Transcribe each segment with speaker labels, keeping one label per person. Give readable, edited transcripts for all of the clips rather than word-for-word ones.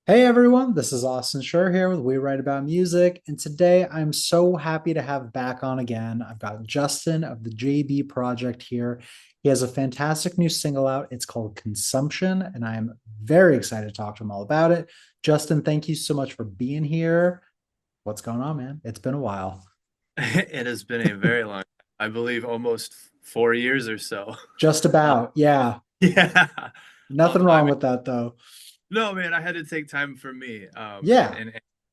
Speaker 1: Hey everyone, this is Austin Schur here with We Write About Music, and today I'm so happy to have back on again. I've got Justin of the JB Project here. He has a fantastic new single out. It's called Consumption, and I am very excited to talk to him all about it. Justin, thank you so much for being here. What's going on, man? It's been a while.
Speaker 2: It has been a very long, I believe almost 4 years or so.
Speaker 1: Just
Speaker 2: Uh,
Speaker 1: about, yeah.
Speaker 2: yeah.
Speaker 1: Nothing
Speaker 2: I
Speaker 1: wrong
Speaker 2: mean,
Speaker 1: with that though.
Speaker 2: no, man, I had to take time for me,
Speaker 1: Yeah,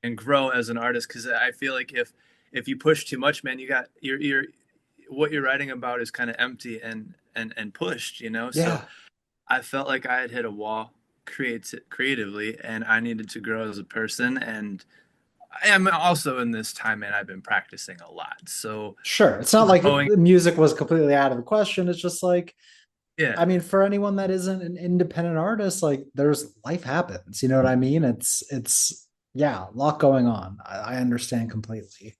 Speaker 2: and grow as an artist because I feel like if you push too much, man, you got you're what you're writing about is kind of empty and pushed, you know. So
Speaker 1: yeah.
Speaker 2: I felt like I had hit a wall creatively, and I needed to grow as a person. And I am also in this time, man, I've been practicing a lot. So
Speaker 1: Sure. It's not like
Speaker 2: growing,
Speaker 1: the music was completely out of the question. It's just like, I
Speaker 2: yeah.
Speaker 1: mean, for anyone that isn't an independent artist, like there's life happens. You know what I mean? It's yeah, a lot going on. I understand completely.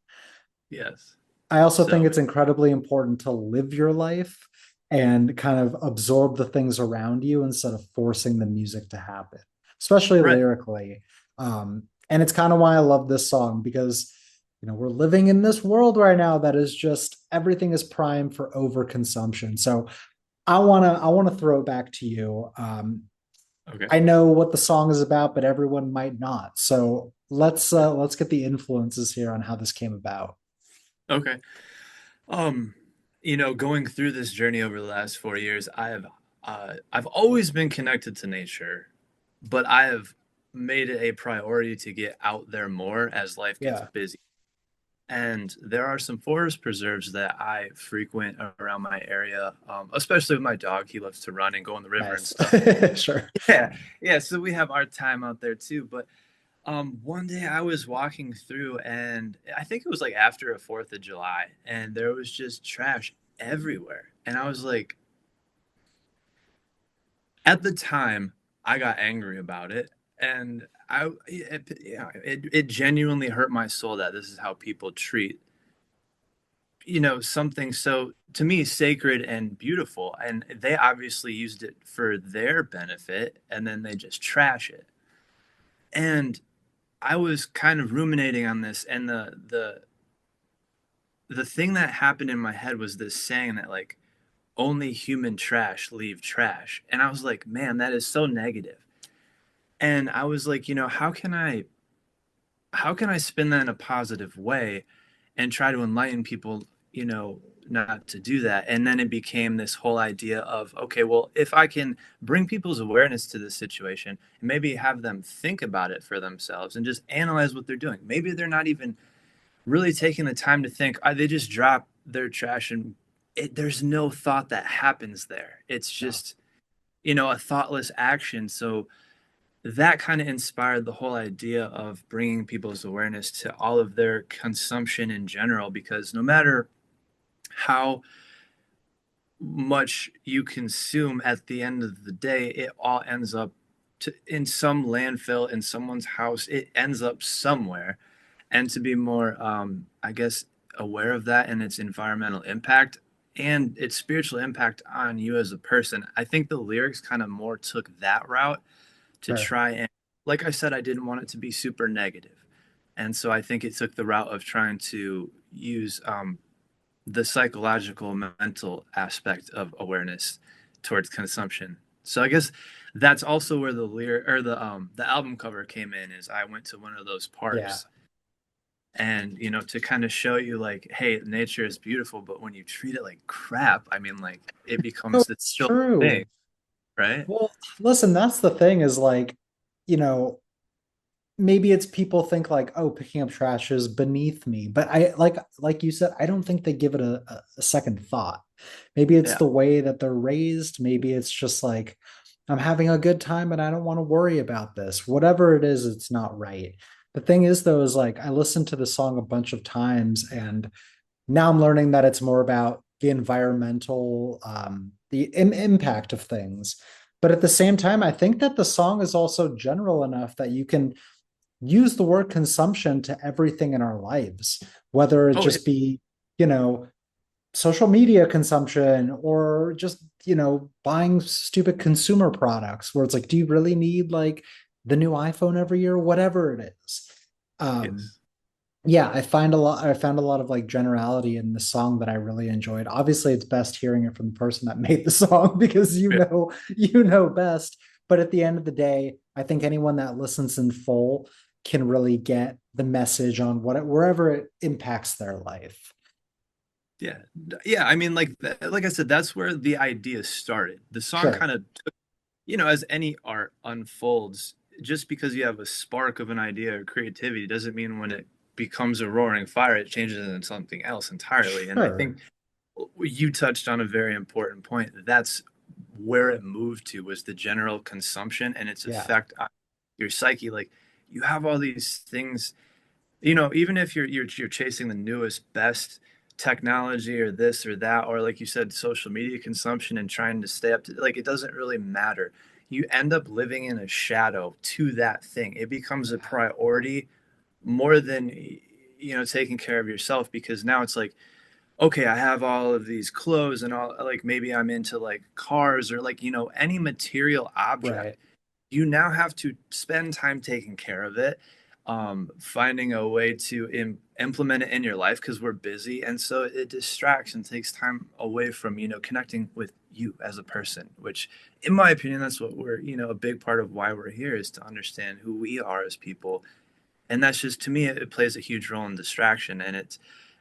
Speaker 2: Yes.
Speaker 1: I also
Speaker 2: So,
Speaker 1: think it's incredibly important to live your life and kind of absorb the things around you instead of forcing the music to happen, especially
Speaker 2: right.
Speaker 1: lyrically. And it's kind of why I love this song because we're living in this world right now that is just everything is primed for overconsumption. So I wanna throw it back to you.
Speaker 2: Okay.
Speaker 1: I know what the song is about, but everyone might not. So let's get the influences here on how this came about.
Speaker 2: Okay. Um, going through this journey over the last 4 years, I've always been connected to nature, but I have made it a priority to get out there more as life gets
Speaker 1: Yeah.
Speaker 2: busy. And there are some forest preserves that I frequent around my area, especially with my dog. He loves to run and go in the river and
Speaker 1: Nice.
Speaker 2: stuff.
Speaker 1: Sure.
Speaker 2: Yeah, yeah. So we have our time out there too. But one day I was walking through, and I think it was like after a 4th of July, and there was just trash everywhere. And I was like, at the time, I got angry about it, and it genuinely hurt my soul that this is how people treat something so to me sacred and beautiful, and they obviously used it for their benefit, and then they just trash it. And I was kind of ruminating on this, and the thing that happened in my head was this saying that, like, only human trash leave trash. And I was like, man, that is so negative. And I was like, how can I spin that in a positive way and try to enlighten people, not to do that. And then it became this whole idea of, okay, well, if I can bring people's awareness to this situation and maybe have them think about it for themselves and just analyze what they're doing. Maybe they're not even really taking the time to think. They just drop their trash, and there's no thought that happens there. It's
Speaker 1: Yeah.
Speaker 2: just, a thoughtless action. So that kind of inspired the whole idea of bringing people's awareness to all of their consumption in general, because no matter how much you consume, at the end of the day it all ends up in some landfill, in someone's house. It ends up somewhere. And to be more, I guess, aware of that and its environmental impact and its spiritual impact on you as a person, I think the lyrics kind of more took that route to
Speaker 1: Sure.
Speaker 2: try and, like I said, I didn't want it to be super negative. And so I think it took the route of trying to use the psychological mental aspect of awareness towards consumption. So I guess that's also where the lyric or the album cover came in. Is I went to one of those
Speaker 1: Yeah.
Speaker 2: parks, and to kind of show you, like, hey, nature is beautiful, but when you treat it like crap, I mean, like, it
Speaker 1: No,
Speaker 2: becomes this
Speaker 1: it's
Speaker 2: silly thing,
Speaker 1: true.
Speaker 2: right?
Speaker 1: Well, listen, that's the thing is like, you know, maybe it's people think like, oh, picking up trash is beneath me. But like you said, I don't think they give it a second thought. Maybe it's
Speaker 2: Yeah.
Speaker 1: the way that they're raised. Maybe it's just like, I'm having a good time and I don't want to worry about this. Whatever it is, it's not right. The thing is, though, is like I listened to the song a bunch of times and now I'm learning that it's more about the environmental, the impact of things. But at the same time, I think that the song is also general enough that you can use the word consumption to everything in our lives, whether it
Speaker 2: Oh,
Speaker 1: just be, you know, social media consumption or just, buying stupid consumer products where it's like, do you really need like the new iPhone every year, whatever it is. Um,
Speaker 2: Yes.
Speaker 1: yeah, I found a lot of like generality in the song that I really enjoyed. Obviously, it's best hearing it from the person that made the song because
Speaker 2: Yeah.
Speaker 1: you know best. But at the end of the day, I think anyone that listens in full can really get the message on wherever it impacts their life.
Speaker 2: Yeah. Yeah. I mean, like I said, that's where the idea started. The song
Speaker 1: Sure.
Speaker 2: kind of, as any art unfolds, just because you have a spark of an idea or creativity doesn't mean when it becomes a roaring fire, it changes into something else entirely. And I
Speaker 1: Sure.
Speaker 2: think you touched on a very important point. That's where it moved to, was the general consumption and its
Speaker 1: Yeah.
Speaker 2: effect on your psyche. Like, you have all these things, even if you're chasing the newest, best technology or this or that, or like you said, social media consumption and trying to stay up to, like, it doesn't really matter. You end up living in a shadow to that thing. It becomes a priority more than taking care of yourself, because now it's like, okay, I have all of these clothes and all, like maybe I'm into like cars or like, any material
Speaker 1: Right.
Speaker 2: object. You now have to spend time taking care of it, finding a way to implement it in your life because we're busy. And so it distracts and takes time away from, connecting with you as a person, which in my opinion, that's what we're, a big part of why we're here, is to understand who we are as people. And that's just, to me, it plays a huge role in distraction. And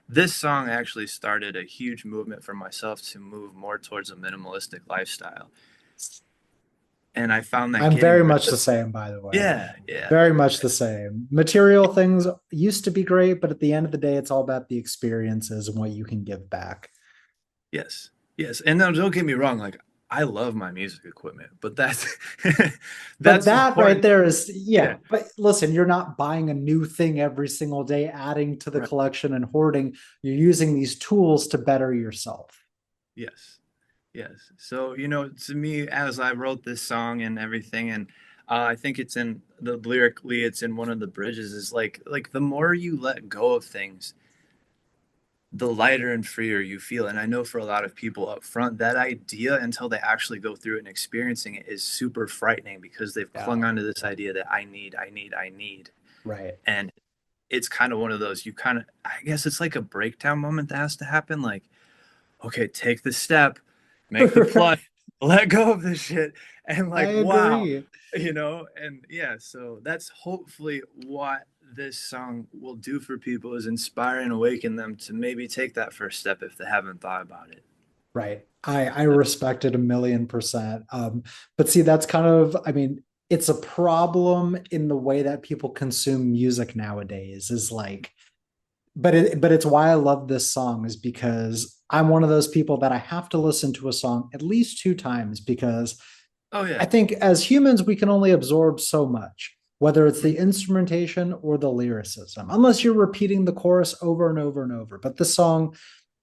Speaker 2: this song actually started a huge movement for myself to move more towards a minimalistic lifestyle. And I found that
Speaker 1: I'm
Speaker 2: getting
Speaker 1: very
Speaker 2: rid
Speaker 1: much
Speaker 2: of,
Speaker 1: the same, by the way.
Speaker 2: yeah, yeah,
Speaker 1: Very much the same. Material things used to be great, but at the end of the day, it's all about the experiences and what you can give back.
Speaker 2: yes, yes. And now don't get me wrong, like, I love my music equipment, but that's
Speaker 1: But
Speaker 2: that's
Speaker 1: that right
Speaker 2: important.
Speaker 1: there is,
Speaker 2: Yeah,
Speaker 1: yeah. But listen, you're not buying a new thing every single day, adding to the
Speaker 2: right.
Speaker 1: collection and hoarding. You're using these tools to better yourself.
Speaker 2: Yes. Yes. So, to me, as I wrote this song and everything, and I think it's in the lyrically, it's in one of the bridges, is like the more you let go of things, the lighter and freer you feel. And I know for a lot of people up front, that idea, until they actually go through it and experiencing it, is super frightening, because they've clung
Speaker 1: Yeah,
Speaker 2: onto this idea that I need, I need, I need.
Speaker 1: right.
Speaker 2: And it's kind of one of those, I guess it's like a breakdown moment that has to happen. Like, okay, take the step, make the
Speaker 1: Right.
Speaker 2: plunge, let go of this shit, and
Speaker 1: I
Speaker 2: like, wow,
Speaker 1: agree.
Speaker 2: and yeah, so that's hopefully what this song will do for people, is inspire and awaken them to maybe take that first step if they haven't thought about it.
Speaker 1: Right. I respect it 1,000,000%. But see, that's kind of, I mean, it's a problem in the way that people consume music nowadays, is like, but it's why I love this song, is because I'm one of those people that I have to listen to a song at least two times, because
Speaker 2: Oh
Speaker 1: I
Speaker 2: yeah.
Speaker 1: think as humans we can only absorb so much, whether it's the instrumentation or the lyricism, unless you're repeating the chorus over and over and over. But this song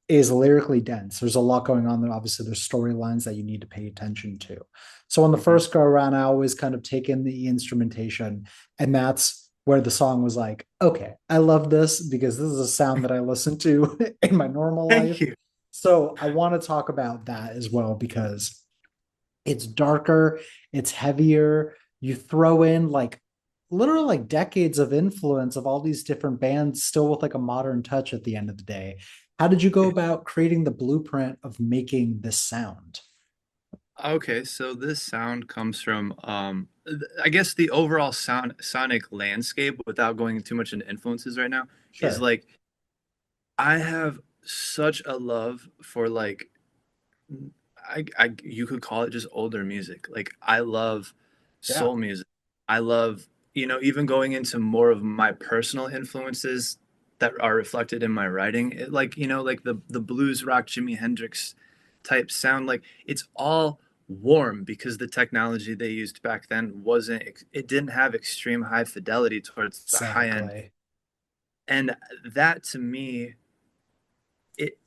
Speaker 1: is lyrically dense. There's a lot going on there. Obviously, there's storylines that you need to pay attention to. So on the
Speaker 2: Mm-hmm.
Speaker 1: first go around, I always kind of take in the instrumentation, and that's where the song was like, okay, I love this because this is a sound that I listen to in my normal
Speaker 2: Thank
Speaker 1: life.
Speaker 2: you.
Speaker 1: So I want to talk about that as well, because it's darker, it's heavier. You throw in like literally like decades of influence of all these different bands, still with like a modern touch at the end of the day. How did you go
Speaker 2: Yeah.
Speaker 1: about creating the blueprint of making this sound?
Speaker 2: Okay, so this sound comes from, I guess the overall sonic landscape, without going too much into influences right now, is
Speaker 1: Sure.
Speaker 2: like, I have such a love for, like, you could call it just older music. Like, I love
Speaker 1: Yeah.
Speaker 2: soul music. I love, even going into more of my personal influences that are reflected in my writing. Like, like the blues rock Jimi Hendrix type sound. Like, it's all warm because the technology they used back then wasn't, it didn't have extreme high fidelity towards the high end.
Speaker 1: Exactly.
Speaker 2: And that, to me, it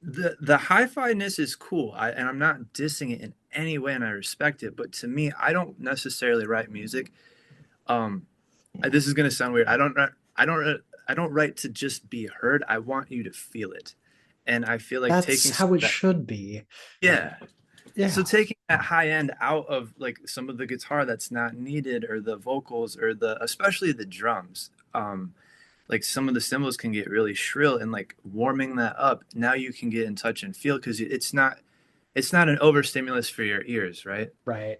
Speaker 2: the hi-fi-ness is cool. And I'm not dissing it in any way, and I respect it. But to me, I don't necessarily write music. Um, this is gonna sound weird. I don't write to just be heard. I want you to feel it, and I feel like
Speaker 1: That's
Speaker 2: taking
Speaker 1: how it
Speaker 2: that.
Speaker 1: should be.
Speaker 2: Yeah, So
Speaker 1: Yeah,
Speaker 2: taking that high end out of like some of the guitar that's not needed, or the vocals, or the especially the drums, like some of the cymbals can get really shrill, and like warming that up, now you can get in touch and feel, because it's not an overstimulus for your ears, right?
Speaker 1: right.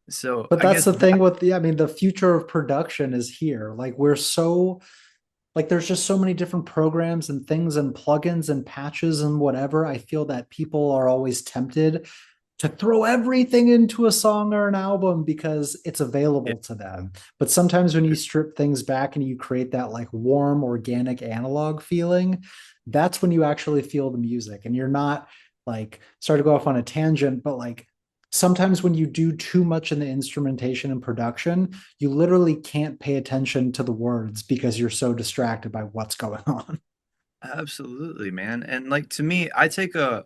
Speaker 2: So
Speaker 1: But
Speaker 2: I
Speaker 1: that's
Speaker 2: guess
Speaker 1: the thing
Speaker 2: that,
Speaker 1: with the, I mean, the future of production is here. Like we're so like there's just so many different programs and things and plugins and patches and whatever. I feel that people are always tempted to throw everything into a song or an album because it's
Speaker 2: yeah,
Speaker 1: available to them. But sometimes when you strip things back and you create that like warm, organic analog feeling, that's when you actually feel the music. And you're not like, sorry to go off on a tangent, but like sometimes when you do too much in the instrumentation and production, you literally can't pay attention to the words because you're so distracted by what's going on.
Speaker 2: absolutely, man. And like to me, I take a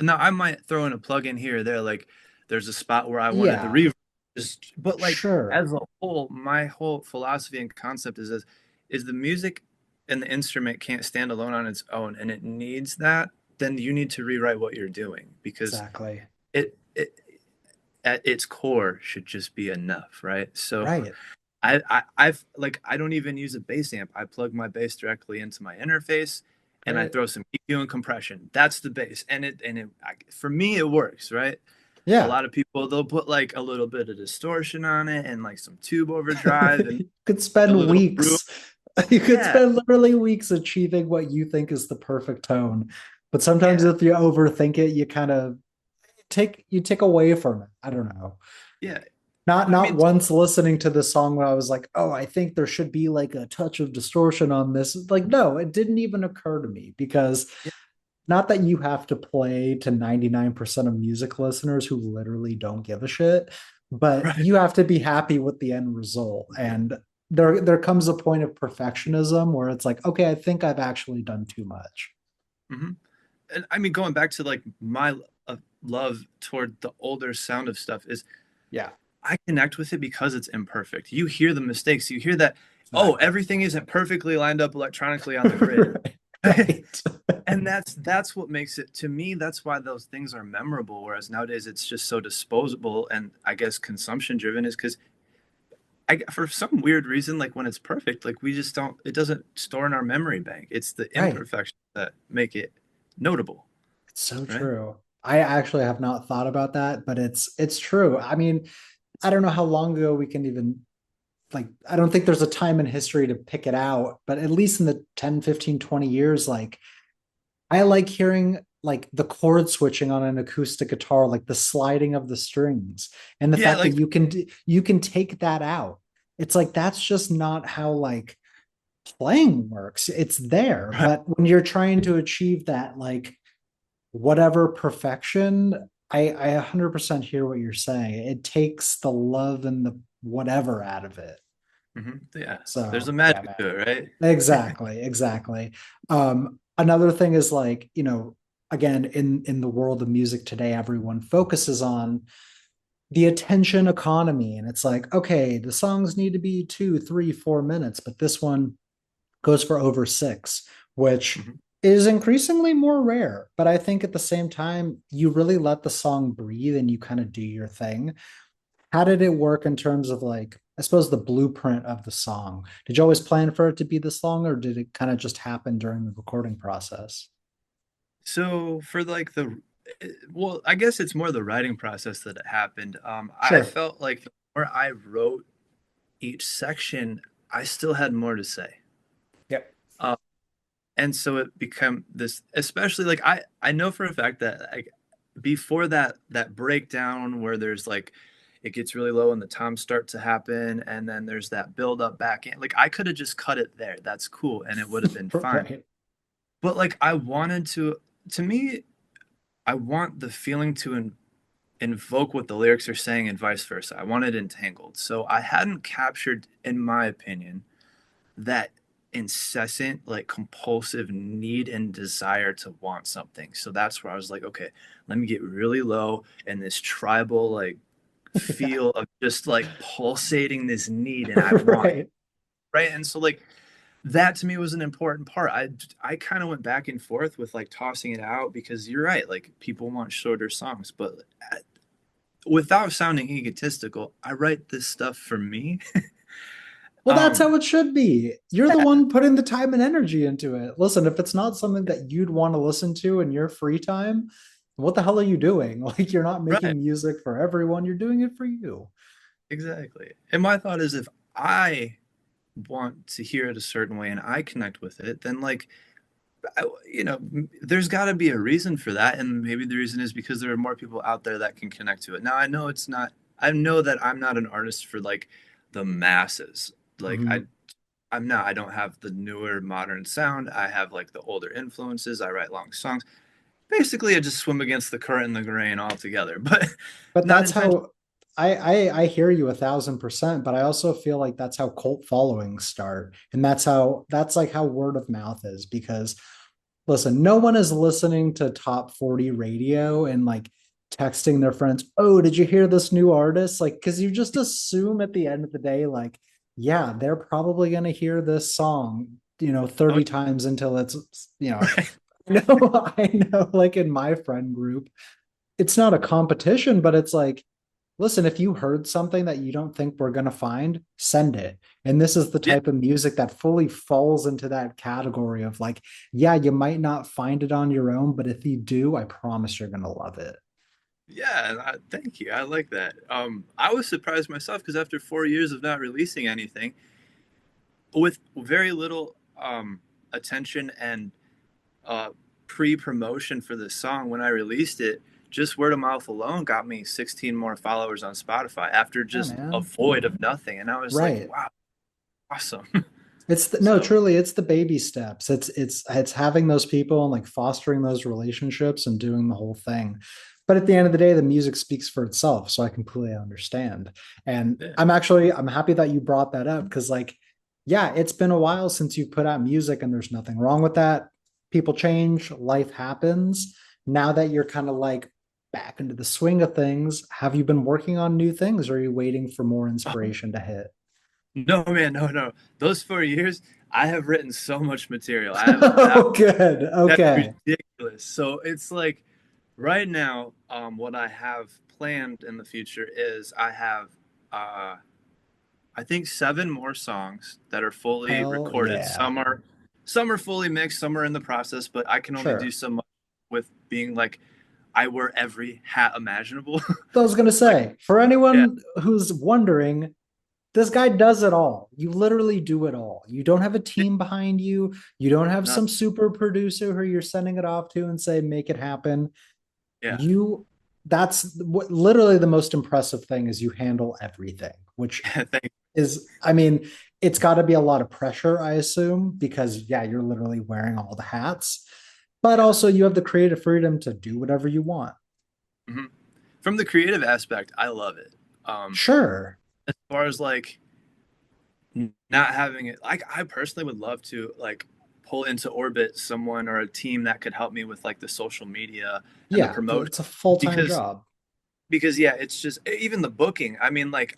Speaker 2: now I might throw in a plug in here or there, like there's a spot where I wanted the
Speaker 1: Yeah,
Speaker 2: reverb, just, but like
Speaker 1: sure.
Speaker 2: as a whole, my whole philosophy and concept is the music and the instrument can't stand alone on its own, and it needs that. Then you need to rewrite what you're doing, because
Speaker 1: Exactly.
Speaker 2: it at its core should just be enough, right? So
Speaker 1: Right.
Speaker 2: I've like I don't even use a bass amp. I plug my bass directly into my interface, and I
Speaker 1: Great.
Speaker 2: throw some EQ and compression. That's the bass, for me it works, right? A
Speaker 1: Yeah.
Speaker 2: lot of people, they'll put like a little bit of distortion on it and like some tube overdrive and
Speaker 1: You could
Speaker 2: a
Speaker 1: spend
Speaker 2: little room.
Speaker 1: weeks. You could
Speaker 2: Yeah,
Speaker 1: spend literally weeks achieving what you think is the perfect tone. But sometimes
Speaker 2: yeah,
Speaker 1: if you overthink it, you kind of take away from it. I don't know.
Speaker 2: yeah. I
Speaker 1: Not
Speaker 2: mean,
Speaker 1: once listening to the song where I was like, oh, I think there should be like a touch of distortion on this. Like, no, it didn't even occur to me because
Speaker 2: yeah,
Speaker 1: not that you have to play to 99% of music listeners who literally don't give a shit, but
Speaker 2: right.
Speaker 1: you have to be happy with the end result. And there comes a point of perfectionism where it's like, okay, I think I've actually done too much.
Speaker 2: Hmm. And I mean, going back to like my love toward the older sound of stuff is
Speaker 1: Yeah,
Speaker 2: I connect with it because it's imperfect. You hear the mistakes. You hear that, oh,
Speaker 1: exactly.
Speaker 2: everything isn't perfectly lined up electronically on the grid.
Speaker 1: Right.
Speaker 2: And that's what makes it, to me, that's why those things are memorable. Whereas nowadays it's just so disposable and I guess consumption driven, is because I, for some weird reason, like when it's perfect, like we just don't, it doesn't store in our memory bank. It's the
Speaker 1: Right.
Speaker 2: imperfections that make it notable,
Speaker 1: It's so
Speaker 2: right?
Speaker 1: true. I actually have not thought about that, but it's true. I mean, I don't know how long ago we can even like I don't think there's a time in history to pick it out, but at least in the 10, 15, 20 years, like I like hearing like the chord switching on an acoustic guitar, like the sliding of the strings and the
Speaker 2: Yeah,
Speaker 1: fact that
Speaker 2: like,
Speaker 1: you can take that out. It's like that's just not how like playing works. It's there,
Speaker 2: right.
Speaker 1: but when you're trying to achieve that like whatever perfection, I 100% hear what you're saying. It takes the love and the whatever out of it.
Speaker 2: Yeah, there's a
Speaker 1: So yeah,
Speaker 2: magic
Speaker 1: man.
Speaker 2: to it, right?
Speaker 1: Exactly, exactly. Another thing is like, again, in the world of music today, everyone focuses on the attention economy. And it's like, okay, the songs need to be 2, 3, 4 minutes, but this one goes for over 6, which
Speaker 2: Mhm.
Speaker 1: is increasingly more rare. But I think at the same time, you really let the song breathe and you kind of do your thing. How did it work in terms of like, I suppose the blueprint of the song? Did you always plan for it to be this long, or did it kind of just happen during the recording process?
Speaker 2: So for like well, I guess it's more the writing process that it happened. I
Speaker 1: Sure.
Speaker 2: felt like the more I wrote each section, I still had more to say.
Speaker 1: Yep.
Speaker 2: Uh, and so it became this, especially like I know for a fact that like before that breakdown where there's like it gets really low and the toms start to happen, and then there's that build up back in. Like I could have just cut it there. That's cool, and it would have been fine.
Speaker 1: Right.
Speaker 2: But like I wanted to me, I want the feeling to invoke what the lyrics are saying and vice versa. I want it entangled. So I hadn't captured, in my opinion, that incessant, like compulsive need and desire to want something. So that's where I was like, okay, let me get really low and this tribal, like,
Speaker 1: Yeah.
Speaker 2: feel of just like pulsating this need and I want,
Speaker 1: Right.
Speaker 2: right? And so, like, that to me was an important part. I kind of went back and forth with like tossing it out because you're right, like people want shorter songs, but without sounding egotistical, I write this stuff for me.
Speaker 1: Well, that's
Speaker 2: um
Speaker 1: how it should be. You're the
Speaker 2: yeah,
Speaker 1: one putting the time and energy into it. Listen, if it's not something that you'd want to listen to in your free time, what the hell are you doing? Like, you're not
Speaker 2: right,
Speaker 1: making music for everyone, you're doing it for you.
Speaker 2: exactly. And my thought is if I want to hear it a certain way and I connect with it, then like there's got to be a reason for that, and maybe the reason is because there are more people out there that can connect to it. Now I know it's not. I know that I'm not an artist for like the masses. Like
Speaker 1: Mhm.
Speaker 2: I'm not. I don't have the newer modern sound. I have like the older influences. I write long songs. Basically, I just swim against the current and the grain altogether, but
Speaker 1: But
Speaker 2: not
Speaker 1: that's
Speaker 2: intentional.
Speaker 1: how I hear you 1,000%, but I also feel like that's how cult followings start. And that's like how word of mouth is because listen, no one is listening to top 40 radio and like texting their friends, "Oh, did you hear this new artist?" Like, because you just assume at the end of the day, like, yeah, they're probably going to hear this song,
Speaker 2: Oh,
Speaker 1: 30 times until it's, you know,
Speaker 2: right.
Speaker 1: I know, like in my friend group, it's not a competition, but it's like, listen, if you heard something that you don't think we're going to find, send it. And this is the
Speaker 2: Yeah,
Speaker 1: type of music that fully falls into that category of like, yeah, you might not find it on your own, but if you do, I promise you're going to love it.
Speaker 2: yeah. Thank you. I like that. I was surprised myself because after 4 years of not releasing anything, with very little attention and uh, pre-promotion for this song when I released it, just word of mouth alone got me 16 more followers on Spotify after
Speaker 1: Yeah,
Speaker 2: just a
Speaker 1: man.
Speaker 2: void of nothing. And I was like,
Speaker 1: Right.
Speaker 2: wow, awesome.
Speaker 1: No,
Speaker 2: So,
Speaker 1: truly, it's the baby steps. It's having those people and like fostering those relationships and doing the whole thing. But at the end of the day, the music speaks for itself. So I completely understand. And
Speaker 2: yeah.
Speaker 1: I'm happy that you brought that up because like, yeah, it's been a while since you put out music and there's nothing wrong with that. People change, life happens. Now that you're kind of like back into the swing of things, have you been working on new things or are you waiting for more
Speaker 2: Oh,
Speaker 1: inspiration to hit?
Speaker 2: no, man, no, no. Those 4 years, I have written so much material. I have
Speaker 1: Oh, good.
Speaker 2: that's
Speaker 1: Okay.
Speaker 2: ridiculous. So it's like right now, what I have planned in the future is I have uh, I think 7 more songs that are fully
Speaker 1: Hell
Speaker 2: recorded.
Speaker 1: yeah.
Speaker 2: Some are fully mixed, some are in the process, but I can only do
Speaker 1: Sure.
Speaker 2: so much with being like I wear every hat imaginable.
Speaker 1: So I was going to
Speaker 2: Like
Speaker 1: say, for
Speaker 2: yeah,
Speaker 1: anyone who's wondering, this guy does it all. You literally do it all. You don't have a team behind you. You don't have
Speaker 2: not
Speaker 1: some super producer who you're sending it off to and say, make it happen.
Speaker 2: yeah.
Speaker 1: You, that's what literally the most impressive thing is you handle everything, which
Speaker 2: Thank
Speaker 1: is, I mean, it's got to be a lot of pressure, I assume, because yeah, you're literally wearing all the hats, but
Speaker 2: yeah.
Speaker 1: also you have the creative freedom to do whatever you want.
Speaker 2: hmm From the creative aspect, I love it.
Speaker 1: Sure.
Speaker 2: As far as like not having it, like I personally would love to like pull into orbit someone or a team that could help me with like the social media and the
Speaker 1: Yeah,
Speaker 2: promotion
Speaker 1: it's a full-time
Speaker 2: because
Speaker 1: job.
Speaker 2: yeah, it's just even the booking. I mean, like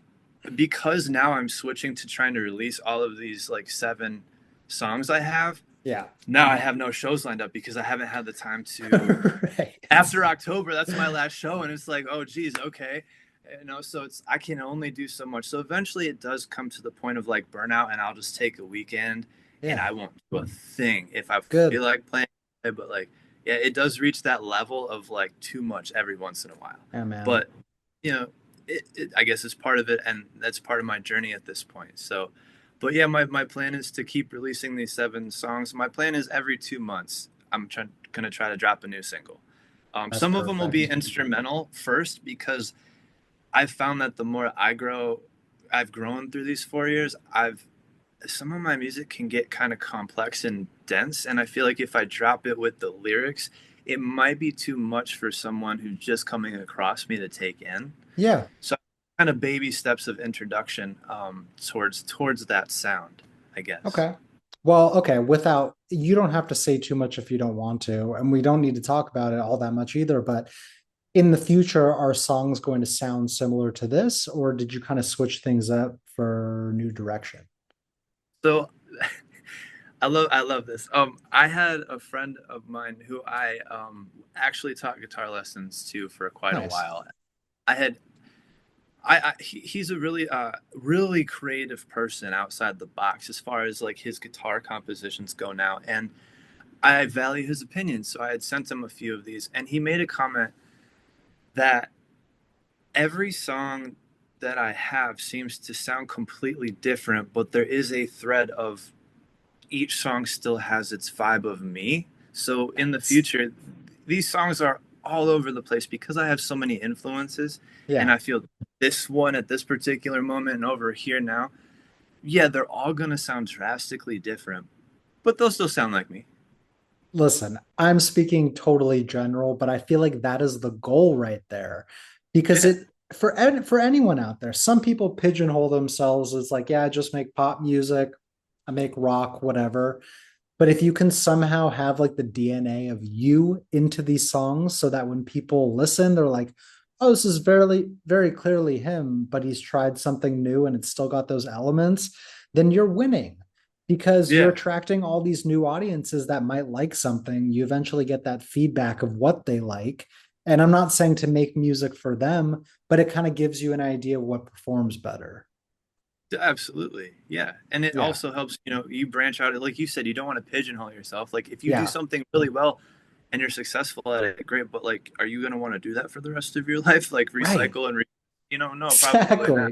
Speaker 2: because now I'm switching to trying to release all of these like 7 songs I have.
Speaker 1: Yeah.
Speaker 2: Now I have no shows lined up because I haven't had the time to.
Speaker 1: Right.
Speaker 2: After October, that's my last show, and it's like, oh geez, okay, so it's I can only do so much. So eventually, it does come to the point of like burnout, and I'll just take a weekend, and
Speaker 1: Yeah.
Speaker 2: I won't do a thing if I feel
Speaker 1: Good.
Speaker 2: like playing. But like, yeah, it does reach that level of like too much every once in a while.
Speaker 1: Yeah, man.
Speaker 2: But you know, I guess it's part of it, and that's part of my journey at this point. So, but yeah, my plan is to keep releasing these 7 songs. My plan is every 2 months, gonna try to drop a new single.
Speaker 1: That's
Speaker 2: Some of them will be
Speaker 1: perfect.
Speaker 2: instrumental first because I've found that the more I've grown through these 4 years. I've Some of my music can get kind of complex and dense, and I feel like if I drop it with the lyrics, it might be too much for someone who's just coming across me to take in.
Speaker 1: Yeah.
Speaker 2: So, kind of baby steps of introduction towards that sound, I guess.
Speaker 1: Okay. Well, okay, without you don't have to say too much if you don't want to, and we don't need to talk about it all that much either, but in the future, are songs going to sound similar to this, or did you kind of switch things up for new direction?
Speaker 2: So I love this. I had a friend of mine who I actually taught guitar lessons to for quite a
Speaker 1: Nice.
Speaker 2: while. I had he's a really really creative person outside the box as far as like his guitar compositions go now, and I value his opinion. So I had sent him a few of these, and he made a comment that every song that I have seems to sound completely different, but there is a thread of each song still has its vibe of me. So in the
Speaker 1: Nice.
Speaker 2: future, these songs are all over the place because I have so many influences, and
Speaker 1: Yeah.
Speaker 2: I feel this one at this particular moment and over here now. Yeah, they're all gonna sound drastically different, but they'll still sound like me.
Speaker 1: Listen, I'm speaking totally general, but I feel like that is the goal right there. Because
Speaker 2: Yeah,
Speaker 1: it for anyone out there, some people pigeonhole themselves as like, yeah, I just make pop music, I make rock, whatever. But if you can somehow have like the DNA of you into these songs so that when people listen, they're like, oh, this is very clearly him, but he's tried something new and it's still got those elements, then you're winning because you're
Speaker 2: yeah,
Speaker 1: attracting all these new audiences that might like something. You eventually get that feedback of what they like. And I'm not saying to make music for them, but it kind of gives you an idea of what performs better.
Speaker 2: absolutely. Yeah, and it
Speaker 1: Yeah.
Speaker 2: also helps. You branch out. Like you said, you don't want to pigeonhole yourself. Like if you do
Speaker 1: Yeah.
Speaker 2: something really well and you're successful at it, great. But like, are you gonna want to do that for the rest of your life? Like
Speaker 1: Right.
Speaker 2: recycle and no, probably not.
Speaker 1: Exactly.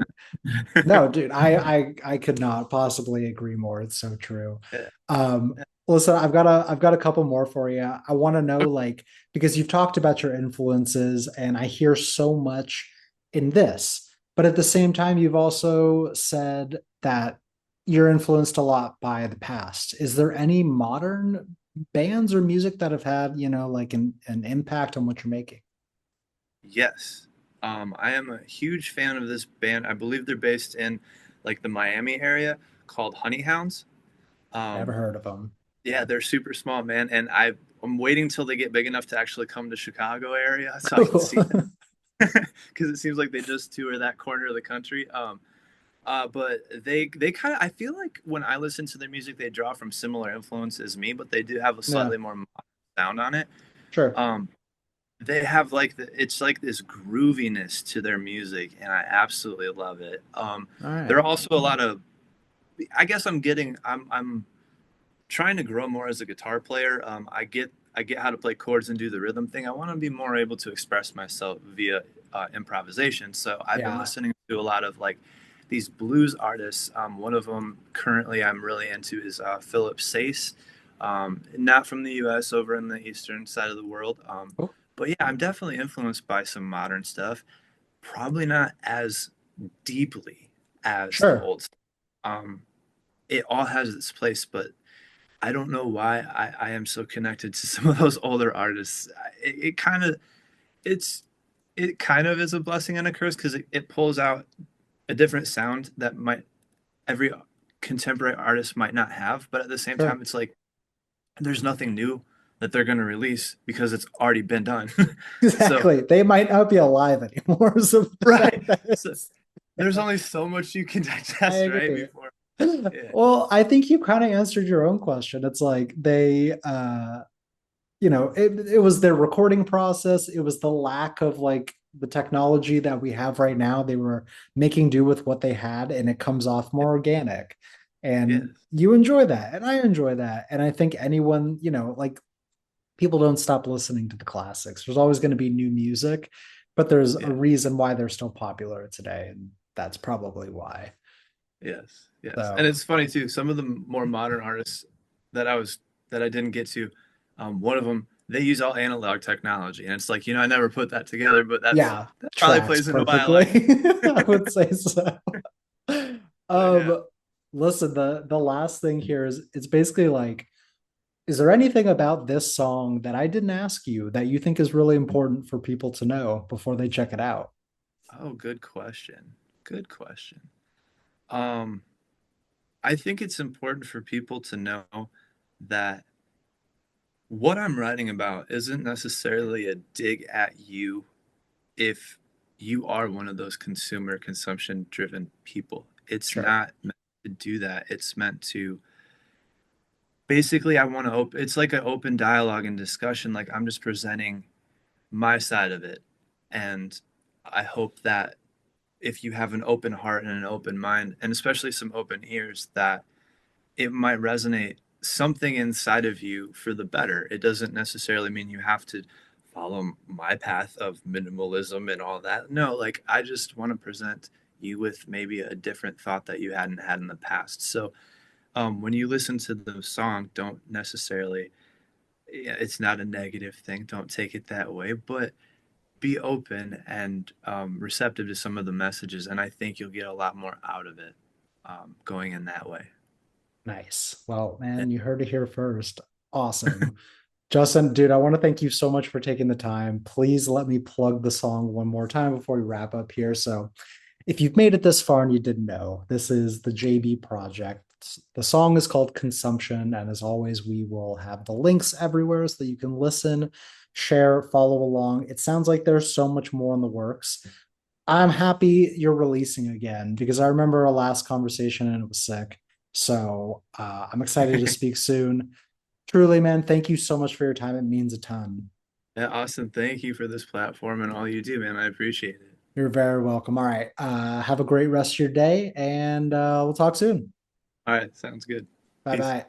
Speaker 1: No, dude, I could not possibly agree more. It's so true.
Speaker 2: Yeah.
Speaker 1: Um, listen, I've got a couple more for you. I want to know, like, because you've talked about your influences, and I hear so much in this, but at the same time, you've also said that you're influenced a lot by the past. Is there any modern bands or music that have had, like an impact on what you're making?
Speaker 2: Yes. I am a huge fan of this band. I believe they're based in like the Miami area called Honeyhounds.
Speaker 1: Never
Speaker 2: Um,
Speaker 1: heard of them.
Speaker 2: yeah, they're super small, man, and I'm waiting till they get big enough to actually come to Chicago area so I can see them because it seems like they just tour that corner of the country. But they kind of I feel like when I listen to their music, they draw from similar influences as me, but they do have a
Speaker 1: Yeah,
Speaker 2: slightly more modern sound on it.
Speaker 1: sure.
Speaker 2: Um, they have like it's like this grooviness to their music, and I absolutely love it.
Speaker 1: All
Speaker 2: There
Speaker 1: right.
Speaker 2: are also a lot of I guess I'm trying to grow more as a guitar player. I get how to play chords and do the rhythm thing. I want to be more able to express myself via improvisation. So I've been
Speaker 1: Yeah.
Speaker 2: listening to a lot of like these blues artists. One of them currently I'm really into is Philip Sayce, not from the U.S., over in the eastern side of the world.
Speaker 1: Oh,
Speaker 2: But yeah, I'm definitely influenced by some modern stuff. Probably not as deeply as the
Speaker 1: sure.
Speaker 2: old stuff. Um, it all has its place, but I don't know why I am so connected to some of those older artists. It kind of it's it kind of is a blessing and a curse because it pulls out a different sound that might every contemporary artist might not have, but at the same time,
Speaker 1: Sure.
Speaker 2: it's like there's nothing new that they're going to release because it's already been done. So
Speaker 1: Exactly. They might not be alive anymore. So the
Speaker 2: right,
Speaker 1: fact that
Speaker 2: so
Speaker 1: it's,
Speaker 2: there's
Speaker 1: yeah,
Speaker 2: only so much you can
Speaker 1: I
Speaker 2: digest, right?
Speaker 1: agree.
Speaker 2: Before yeah,
Speaker 1: Well, I think you kind of answered your own question. It's like it was their recording process. It was the lack of like the technology that we have right now. They were making do with what they had, and it comes off more organic. And
Speaker 2: yes,
Speaker 1: you enjoy that, and I enjoy that. And I think anyone, like people don't stop listening to the classics. There's always going to be new music, but there's a
Speaker 2: yeah.
Speaker 1: reason why they're still popular today, and that's probably why.
Speaker 2: Yes, yes, and
Speaker 1: So,
Speaker 2: it's funny too. Some of the more modern artists that I was that I didn't get to, one of them they use all analog technology, and it's like I never put that together, but
Speaker 1: yeah,
Speaker 2: that probably
Speaker 1: tracks
Speaker 2: plays into why I
Speaker 1: perfectly.
Speaker 2: like it.
Speaker 1: I would say so.
Speaker 2: But yeah,
Speaker 1: Um, listen, the last thing here is it's basically like, is there anything about this song that I didn't ask you that you think is really important for people to know before they check it out?
Speaker 2: oh, good question. Good question. Um, I think it's important for people to know that what I'm writing about isn't necessarily a dig at you if you are one of those consumer consumption driven people. It's
Speaker 1: Sure.
Speaker 2: not meant to do that. It's meant to basically I want to open, it's like an open dialogue and discussion. Like I'm just presenting my side of it. And I hope that if you have an open heart and an open mind, and especially some open ears, that it might resonate something inside of you for the better. It doesn't necessarily mean you have to follow my path of minimalism and all that. No, like I just want to present you with maybe a different thought that you hadn't had in the past. So when you listen to the song, don't necessarily, yeah, it's not a negative thing. Don't take it that way, but be open and receptive to some of the messages. And I think you'll get a lot more out of it going in that way.
Speaker 1: Nice. Well,
Speaker 2: And,
Speaker 1: man, you heard it here first. Awesome. Justin, dude, I want to thank you so much for taking the time. Please let me plug the song one more time before we wrap up here. So, if you've made it this far and you didn't know, this is the JB Project. The song is called Consumption. And as always, we will have the links everywhere so that you can listen, share, follow along. It sounds like there's so much more in the works. I'm happy you're releasing again because I remember our last conversation and it was sick. So I'm excited to speak soon. Truly, man, thank you so much for your time. It means a ton.
Speaker 2: yeah, Austin, thank you for this platform and all you do, man. I appreciate it.
Speaker 1: You're very welcome. All right. Have a great rest of your day and we'll talk soon.
Speaker 2: All right, sounds good.
Speaker 1: Bye
Speaker 2: Peace.
Speaker 1: bye.